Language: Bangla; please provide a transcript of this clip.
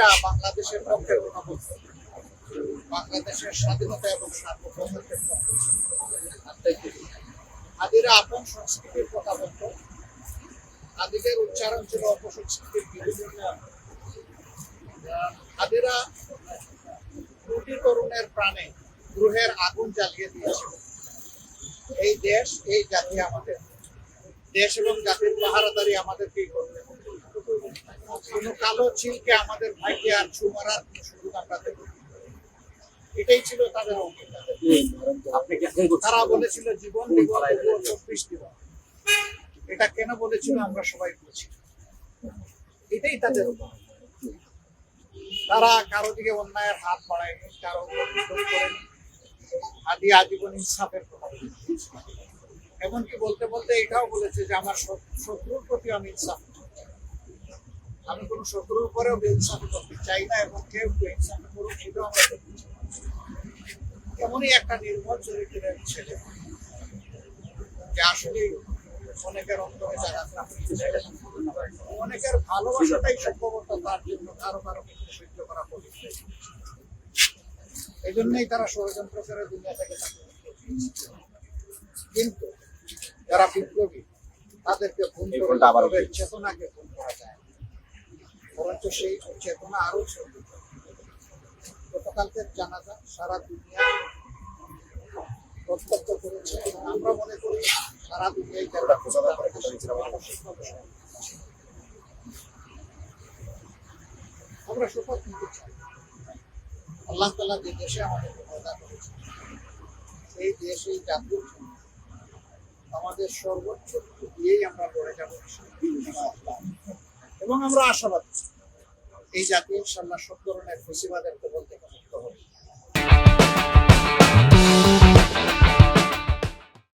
হাদিরা বাংলাদেশের পক্ষে কথা বলছে, বাংলাদেশের স্বাধীনতা এবং সার্বভৌমত্বের পক্ষে। হাদিরা আপন সংস্কৃতির কথা বলতো, হাদিদের উচ্চারণ ছিল অপসংস্কৃতির বিরুদ্ধে। হাদিরা কোটি তরুণের প্রাণে গ্রহের আগুন জ্বালিয়ে দিয়েছিল। এই দেশ, এই জাতি আমাদের, দেশ এবং জাতির পাহারাদারি আমাদেরকেই করতে হবে। কোন কালো চিলকে আমাদের ভাইকে আর ছুমারার সুযোগ আমরা দেব। এটাই ছিল তাদের অঙ্গীকার। তারা বলেছিল জীবন দিব 24 দিবস। এটা কেন বলেছিল আমরা সবাই বুঝি। এটাই তাদের উপর। তারা কারো দিকে অন্যায়ের হাত বাড়ায়নি, কারো উপর নির্ভর করেনি। আদি আজীবন ইনসাফের কথা বলেছে। এমনকি বলতে বলতে এটাও বলেছে যে আমার শত্রুর প্রতি আমি ইনসাফ, আমি কোন শত্রুর উপরেও ইনসাফ করতে চাই না, এবং কেউ ইনসাফ করুক সেটাও আমরা করতে চাই। এমনই একটা নির্ভর চরিত্রের ছেলে, যে আসলে অনেকের অন্তরে জায়গা, অনেকের ভালোবাসাটাই সম্ভবত তার জন্য কারো কারো কিছু সহ্য করা পড়েছে। এই জন্যই তারা ষড়যন্ত্র করে দুনিয়া থেকে থাকে। কিন্তু যারা বিপ্লবী তাদেরকে খুন করে চেতনাকে খুন করা যায়, বরঞ্চ সেই চেতনা আরো ছড়িয়ে। গতকালকের জানাজা সারা দুনিয়া প্রত্যক্ষ করেছে, এবং আমরা মনে করি সারা দুনিয়ায় আমরা শপথ নিতে চাই আল্লাহ তাআলা যে দেশে আমাদেরকে পয়দা করেছে, সেই দেশ, এই জাতির জন্য আমাদের সর্বোচ্চ দিয়েই আমরা লড়ে যাব, এবং আমরা আশাবাদী এই জাতি ইনশাআল্লাহ সব ধরনের ফেসিবাদের কবল থেকে